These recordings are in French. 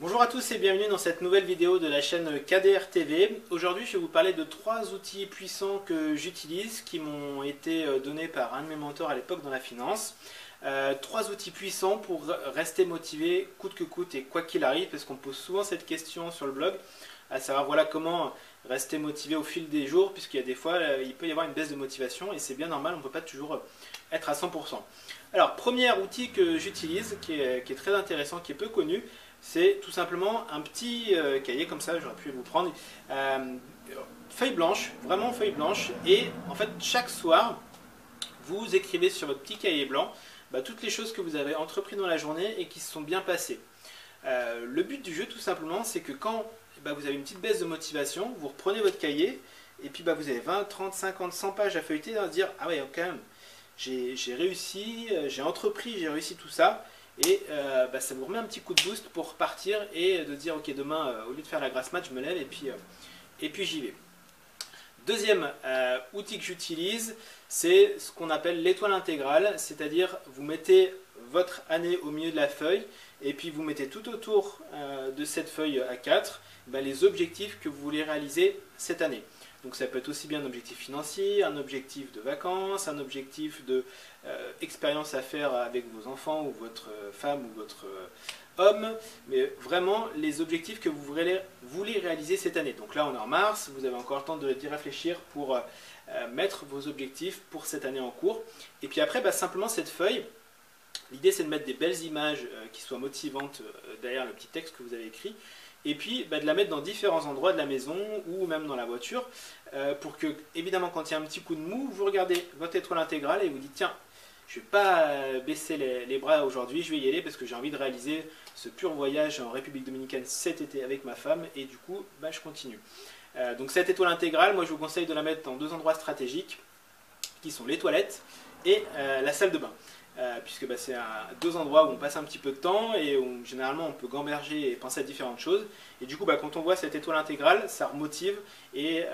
Bonjour à tous et bienvenue dans cette nouvelle vidéo de la chaîne KDR TV. Aujourd'hui je vais vous parler de trois outils puissants que j'utilise qui m'ont été donnés par un de mes mentors à l'époque dans la finance. Trois outils puissants pour rester motivé coûte que coûte et quoi qu'il arrive, parce qu'on me pose souvent cette question sur le blog, à savoir voilà comment rester motivé au fil des jours, puisqu'il y a des fois il peut y avoir une baisse de motivation et c'est bien normal, on ne peut pas toujours être à 100%. Alors premier outil que j'utilise qui est très intéressant, qui est peu connu, c'est tout simplement un petit cahier comme ça, j'aurais pu vous prendre, feuille blanche, vraiment feuille blanche, et en fait chaque soir vous écrivez sur votre petit cahier blanc toutes les choses que vous avez entrepris dans la journée et qui se sont bien passées. Le but du jeu tout simplement c'est que quand vous avez une petite baisse de motivation, vous reprenez votre cahier et puis vous avez 20, 30, 50, 100 pages à feuilleter et à se dire ah ouais quand même j'ai réussi, j'ai entrepris, j'ai réussi tout ça. Et ça vous remet un petit coup de boost pour repartir et de dire ok demain au lieu de faire la grasse mat je me lève et puis j'y vais. Deuxième outil que j'utilise, c'est ce qu'on appelle l'étoile intégrale, c'est-à-dire vous mettez votre année au milieu de la feuille et puis vous mettez tout autour de cette feuille A4 les objectifs que vous voulez réaliser cette année. Donc ça peut être aussi bien un objectif financier, un objectif de vacances, un objectif de expérience à faire avec vos enfants ou votre femme ou votre homme, mais vraiment les objectifs que vous voulez réaliser cette année. Donc là on est en mars, vous avez encore le temps d'y réfléchir pour mettre vos objectifs pour cette année en cours. Et puis après simplement cette feuille, l'idée c'est de mettre des belles images qui soient motivantes derrière le petit texte que vous avez écrit. Et puis de la mettre dans différents endroits de la maison ou même dans la voiture pour que, évidemment, quand il y a un petit coup de mou, vous regardez votre étoile intégrale et vous dites tiens, je ne vais pas baisser les bras aujourd'hui, je vais y aller parce que j'ai envie de réaliser ce pur voyage en République Dominicaine cet été avec ma femme et du coup, je continue. Donc cette étoile intégrale, moi je vous conseille de la mettre dans deux endroits stratégiques qui sont les toilettes et la salle de bain. Puisque c'est deux endroits où on passe un petit peu de temps et où généralement on peut gamberger et penser à différentes choses. Et du coup, quand on voit cette étoile intégrale, ça remotive et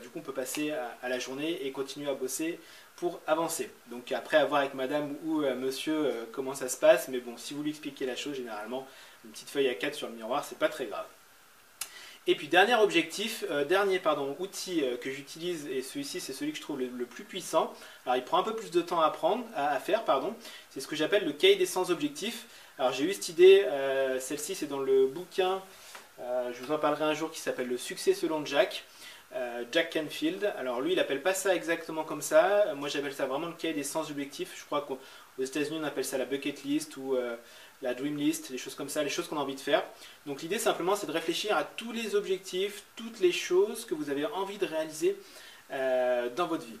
du coup on peut passer à la journée et continuer à bosser pour avancer. Donc après, à voir avec madame ou monsieur comment ça se passe, mais bon, si vous lui expliquez la chose, généralement, une petite feuille A4 sur le miroir, c'est pas très grave. Et puis dernier outil que j'utilise, et celui-ci c'est celui que je trouve le plus puissant, alors il prend un peu plus de temps à faire, c'est ce que j'appelle le cahier des 100 objectifs. Alors j'ai eu cette idée, celle-ci c'est dans le bouquin, je vous en parlerai un jour, qui s'appelle Le succès selon Jack Canfield. Alors lui il appelle pas ça exactement comme ça, moi j'appelle ça vraiment le cahier des 100 objectifs. Je crois qu'aux États-Unis on appelle ça la bucket list ou la dream list, des choses comme ça, les choses qu'on a envie de faire. Donc l'idée simplement c'est de réfléchir à tous les objectifs, toutes les choses que vous avez envie de réaliser dans votre vie.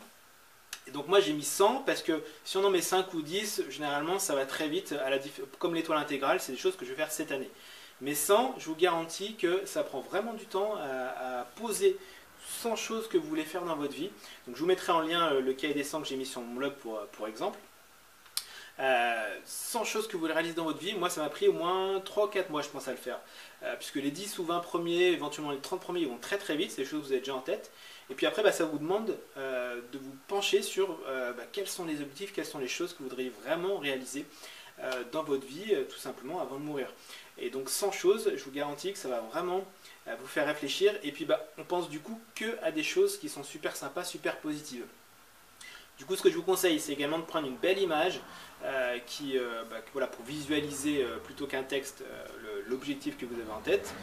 Et donc moi j'ai mis 100 parce que si on en met 5 ou 10, généralement ça va très vite, comme l'étoile intégrale, c'est des choses que je vais faire cette année. Mais 100, je vous garantis que ça prend vraiment du temps à poser 100 choses que vous voulez faire dans votre vie. Donc je vous mettrai en lien le cahier des 100 que j'ai mis sur mon blog pour exemple. 100 choses que vous voulez réaliser dans votre vie, moi ça m'a pris au moins 3 ou 4 mois je pense à le faire, puisque les 10 ou 20 premiers, éventuellement les 30 premiers ils vont très très vite, c'est des choses que vous avez déjà en tête, et puis après ça vous demande de vous pencher sur quels sont les objectifs, quelles sont les choses que vous voudriez vraiment réaliser dans votre vie, tout simplement avant de mourir. Et donc 100 choses, je vous garantis que ça va vraiment vous faire réfléchir, et puis on pense du coup que à des choses qui sont super sympas, super positives. Du coup, ce que je vous conseille, c'est également de prendre une belle image pour visualiser plutôt qu'un texte l'objectif que vous avez en tête.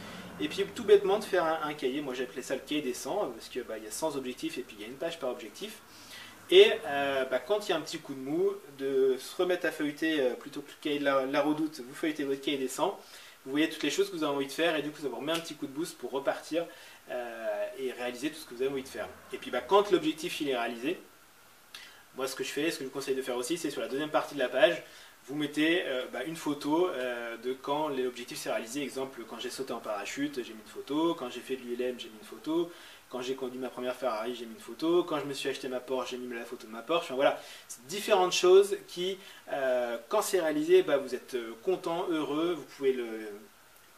Et puis tout bêtement de faire un cahier, moi j'appelais ça le cahier des 100, parce qu'il y a 100 objectifs et puis il y a une page par objectif. Et quand il y a un petit coup de mou, de se remettre à feuilleter plutôt que le cahier de la redoute, vous feuilletez votre cahier des 100, vous voyez toutes les choses que vous avez envie de faire et du coup ça vous remet un petit coup de boost pour repartir et réaliser tout ce que vous avez envie de faire. Et puis quand l'objectif il est réalisé, moi ce que je vous conseille de faire aussi, c'est sur la deuxième partie de la page, vous mettez une photo de quand l'objectif s'est réalisé. Exemple, quand j'ai sauté en parachute, j'ai mis une photo, quand j'ai fait de l'ULM, j'ai mis une photo, quand j'ai conduit ma première Ferrari, j'ai mis une photo, quand je me suis acheté ma Porsche, j'ai mis la photo de ma Porsche. Enfin, voilà, c'est différentes choses qui, quand c'est réalisé, vous êtes content, heureux, vous pouvez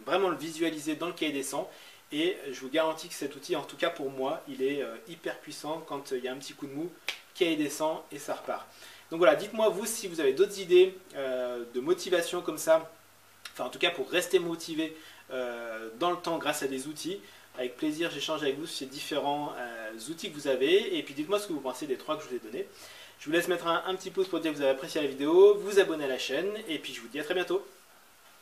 vraiment le visualiser dans le cahier des 100. Et je vous garantis que cet outil, en tout cas pour moi, il est hyper puissant quand il y a un petit coup de mou, cahier des 100 et ça repart. Donc voilà, dites-moi vous si vous avez d'autres idées de motivation comme ça enfin en tout cas pour rester motivé dans le temps grâce à des outils. Avec plaisir, j'échange avec vous sur ces différents outils que vous avez. Et puis dites-moi ce que vous pensez des 3 que je vous ai donnés. Je vous laisse mettre un petit pouce pour dire que vous avez apprécié la vidéo, vous abonner à la chaîne. Et puis je vous dis à très bientôt.